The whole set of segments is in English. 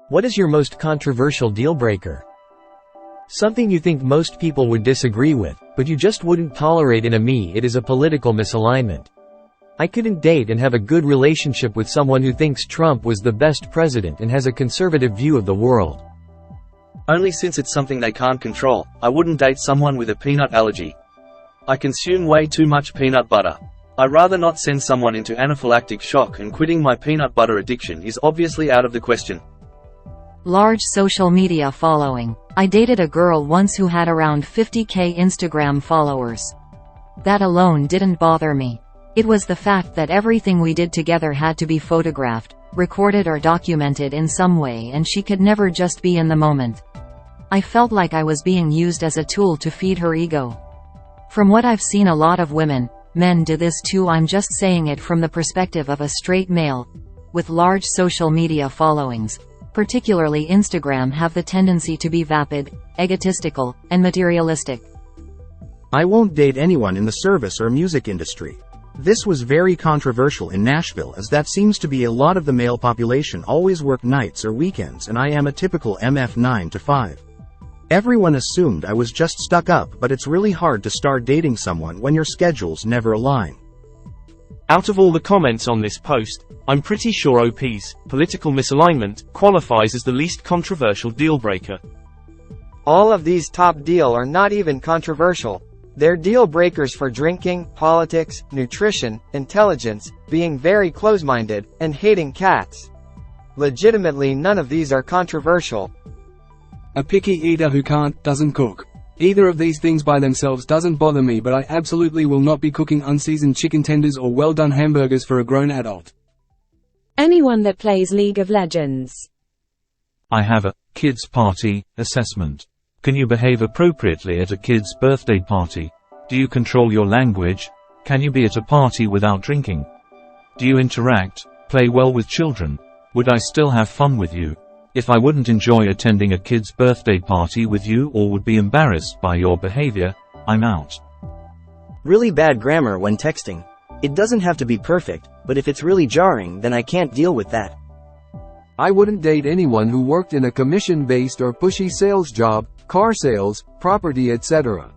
What is your most controversial deal breaker? Something you think most people would disagree with, but you just wouldn't tolerate in a me. It is a political misalignment. I couldn't date and have a good relationship with someone who thinks Trump was the best president and has a conservative view of the world. Only since it's something they can't control. I wouldn't date someone with a peanut allergy. I consume way too much peanut butter. I'd rather not send someone into anaphylactic shock, and quitting my peanut butter addiction is obviously out of the question. Large social media following. I dated a girl once who had around 50k Instagram followers. That alone didn't bother me. It was the fact that everything we did together had to be photographed, recorded or documented in some way, and she could never just be in the moment. I felt like I was being used as a tool to feed her ego. From what I've seen, a lot of women, men do this too. I'm just saying it from the perspective of a straight male. With large social media followings, particularly Instagram, have the tendency to be vapid, egotistical, and materialistic. I won't date anyone in the service or music industry. This was very controversial in Nashville, as that seems to be a lot of the male population always work nights or weekends, and I am a typical MF 9 to 5. Everyone assumed I was just stuck up, but it's really hard to start dating someone when your schedules never align. Out of all the comments on this post, I'm pretty sure OP's political misalignment qualifies as the least controversial deal breaker. All of these top deal are not even controversial. They're deal breakers for drinking, politics, nutrition, intelligence, being very close-minded, and hating cats. Legitimately, none of these are controversial. A picky eater who doesn't cook. Either of these things by themselves doesn't bother me, but I absolutely will not be cooking unseasoned chicken tenders or well-done hamburgers for a grown adult. Anyone that plays League of Legends. I have a kids party assessment. Can you behave appropriately at a kid's birthday party? Do you control your language? Can you be at a party without drinking? Do you interact, play well with children? Would I still have fun with you? If I wouldn't enjoy attending a kid's birthday party with you or would be embarrassed by your behavior, I'm out. Really bad grammar when texting. It doesn't have to be perfect, but if it's really jarring, then I can't deal with that. I wouldn't date anyone who worked in a commission-based or pushy sales job, car sales, property, etc.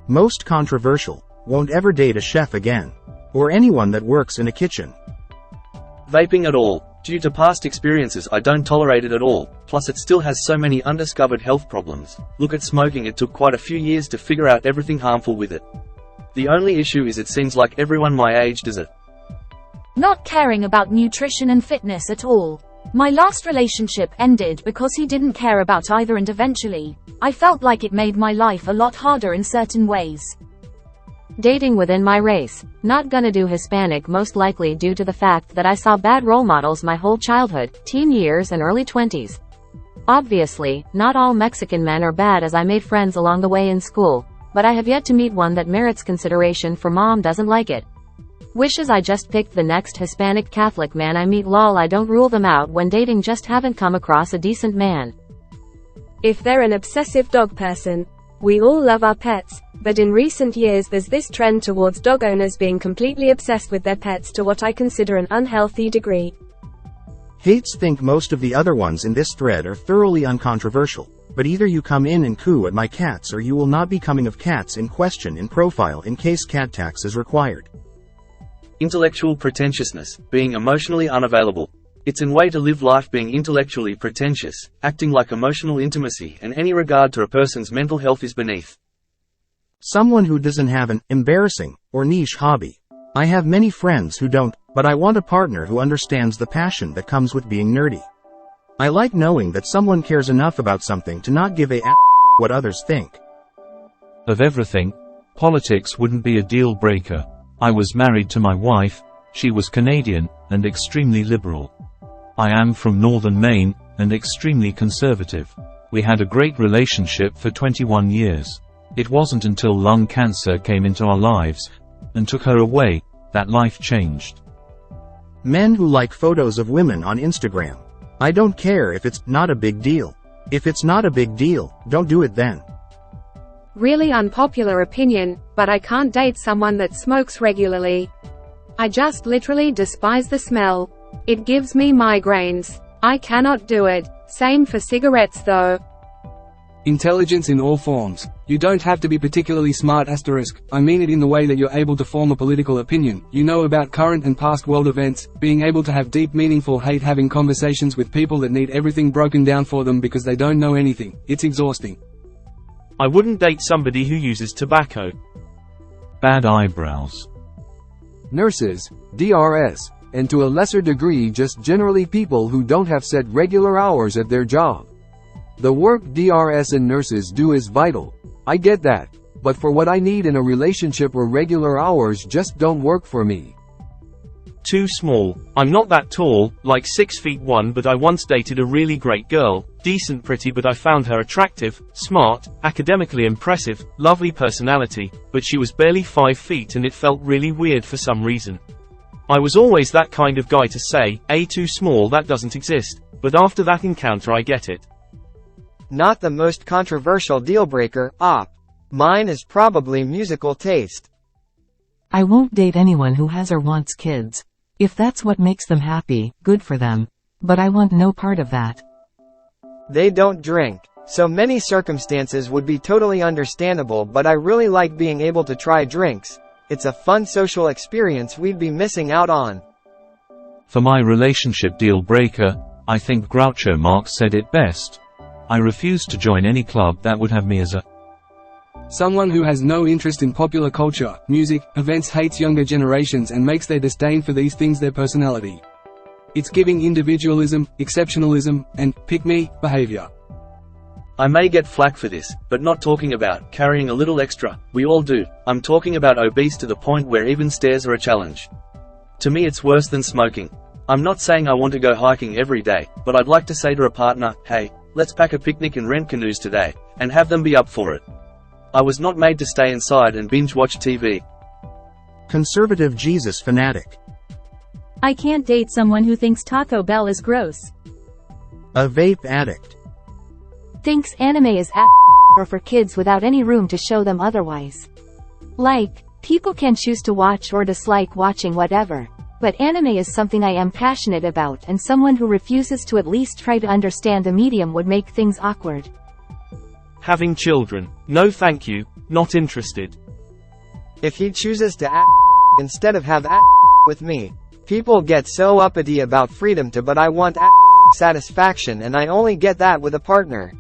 Most controversial. Won't ever date a chef again. Or anyone that works in a kitchen. Vaping at all. Due to past experiences, I don't tolerate it at all, plus it still has so many undiscovered health problems. Look at smoking, it took quite a few years to figure out everything harmful with it. The only issue is it seems like everyone my age does it. Not caring about nutrition and fitness at all. My last relationship ended because he didn't care about either, and eventually, I felt like it made my life a lot harder in certain ways. Dating within my race. Not gonna do Hispanic, most likely due to the fact that I saw bad role models my whole childhood, teen years and early 20s. Obviously, not all Mexican men are bad, as I made friends along the way in school, but I have yet to meet one that merits consideration for mom doesn't like it. Wishes I just picked the next Hispanic Catholic man I meet. Lol, I don't rule them out when dating, just haven't come across a decent man. If they're an obsessive dog person. We all love our pets, but in recent years there's this trend towards dog owners being completely obsessed with their pets to what I consider an unhealthy degree. Hates think most of the other ones in this thread are thoroughly uncontroversial, but either you come in and coo at my cats or you will not be coming of cats in question in profile in case cat tax is required. Intellectual pretentiousness, being emotionally unavailable. It's an way to live life, being intellectually pretentious, acting like emotional intimacy and any regard to a person's mental health is beneath. Someone who doesn't have an embarrassing or niche hobby. I have many friends who don't, but I want a partner who understands the passion that comes with being nerdy. I like knowing that someone cares enough about something to not give a what others think. Of everything, politics wouldn't be a deal breaker. I was married to my wife, she was Canadian, and extremely liberal. I am from northern Maine, and extremely conservative. We had a great relationship for 21 years. It wasn't until lung cancer came into our lives, and took her away, that life changed. Men who like photos of women on Instagram. I don't care if it's not a big deal. If it's not a big deal, don't do it then. Really unpopular opinion, but I can't date someone that smokes regularly. I just literally despise the smell. It gives me migraines. I cannot do it. Same for cigarettes though. Intelligence in all forms. You don't have to be particularly smart asterisk, I mean it in the way that you're able to form a political opinion, you know about current and past world events, being able to have deep meaningful having conversations with people that need everything broken down for them because they don't know anything. It's exhausting. I wouldn't date somebody who uses tobacco. Bad eyebrows. Nurses, DRS, and to a lesser degree just generally people who don't have set regular hours at their job. The work DRS and nurses do is vital. I get that. But for what I need in a relationship or regular hours just don't work for me. Too small. I'm not that tall, like 6'1", but I once dated a really great girl, decent pretty but I found her attractive, smart, academically impressive, lovely personality, but she was barely 5 feet and it felt really weird for some reason. I was always that kind of guy to say, too small, that doesn't exist, but after that encounter I get it. Not the most controversial deal-breaker, op. Mine is probably musical taste. I won't date anyone who has or wants kids. If that's what makes them happy, good for them. But I want no part of that. They don't drink. So many circumstances would be totally understandable, but I really like being able to try drinks. It's a fun social experience we'd be missing out on. For my relationship deal breaker, I think Groucho Marx said it best. I refuse to join any club that would have me as a Someone who has no interest in popular culture, music, events, hates younger generations and makes their disdain for these things their personality. It's giving individualism, exceptionalism, and pick-me behavior. I may get flack for this, but not talking about carrying a little extra, we all do. I'm talking about obese to the point where even stairs are a challenge. To me it's worse than smoking. I'm not saying I want to go hiking every day, but I'd like to say to a partner, hey, let's pack a picnic and rent canoes today, and have them be up for it. I was not made to stay inside and binge watch TV. Conservative Jesus fanatic. I can't date someone who thinks Taco Bell is gross. A vape addict. Thinks anime is or for kids without any room to show them otherwise. Like, people can choose to watch or dislike watching whatever. But anime is something I am passionate about, and someone who refuses to at least try to understand the medium would make things awkward. Having children. No thank you, not interested. If he chooses to instead of have with me. People get so uppity about freedom but I want satisfaction and I only get that with a partner.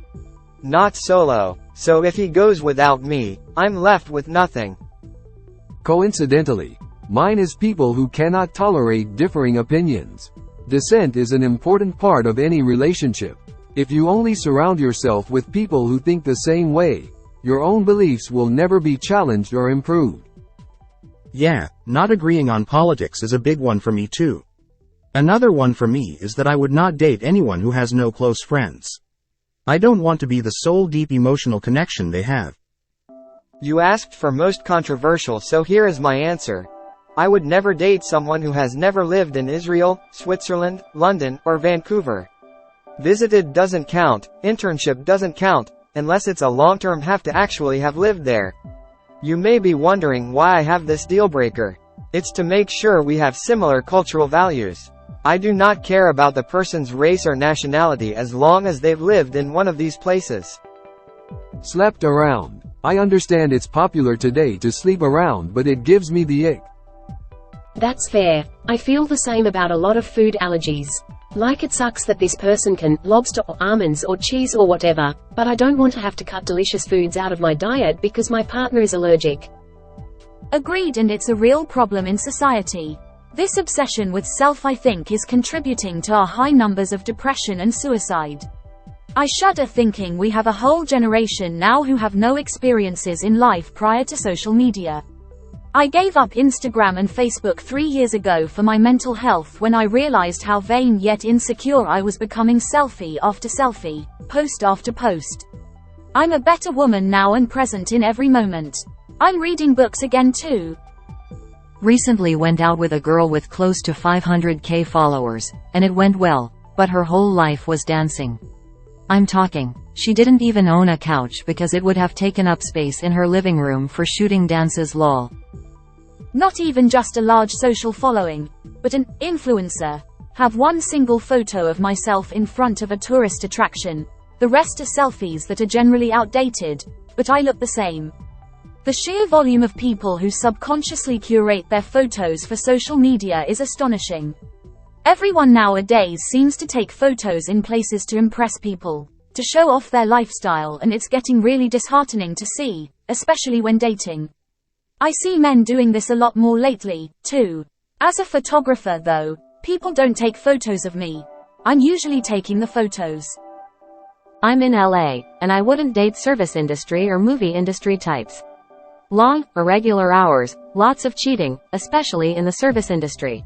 Not solo. So if he goes without me, I'm left with nothing. Coincidentally, mine is people who cannot tolerate differing opinions. Dissent is an important part of any relationship. If you only surround yourself with people who think the same way, your own beliefs will never be challenged or improved. Yeah, not agreeing on politics is a big one for me too. Another one for me is that I would not date anyone who has no close friends. I don't want to be the sole deep emotional connection they have. You asked for most controversial, so here is my answer. I would never date someone who has never lived in Israel, Switzerland, London, or Vancouver. Visited doesn't count, internship doesn't count, unless it's a long-term have to actually have lived there. You may be wondering why I have this deal breaker. It's to make sure we have similar cultural values. I do not care about the person's race or nationality as long as they've lived in one of these places. Slept around. I understand it's popular today to sleep around, but it gives me the ick. That's fair. I feel the same about a lot of food allergies. Like it sucks that this person can, lobster or almonds or cheese or whatever, but I don't want to have to cut delicious foods out of my diet because my partner is allergic. Agreed, and it's a real problem in society. This obsession with self, I think, is contributing to our high numbers of depression and suicide. I shudder thinking we have a whole generation now who have no experiences in life prior to social media. I gave up Instagram and Facebook 3 years ago for my mental health when I realized how vain yet insecure I was becoming, selfie after selfie, post after post. I'm a better woman now and present in every moment. I'm reading books again too. Recently went out with a girl with close to 500k followers, and it went well, but her whole life was dancing. I'm talking, she didn't even own a couch because it would have taken up space in her living room for shooting dances, lol. Not even just a large social following, but an influencer. Have one single photo of myself in front of a tourist attraction. The rest are selfies that are generally outdated, but I look the same. The sheer volume of people who subconsciously curate their photos for social media is astonishing. Everyone nowadays seems to take photos in places to impress people, to show off their lifestyle, and it's getting really disheartening to see, especially when dating. I see men doing this a lot more lately, too. As a photographer though, people don't take photos of me. I'm usually taking the photos. I'm in LA, and I wouldn't date service industry or movie industry types. Long, irregular hours, lots of cheating, especially in the service industry.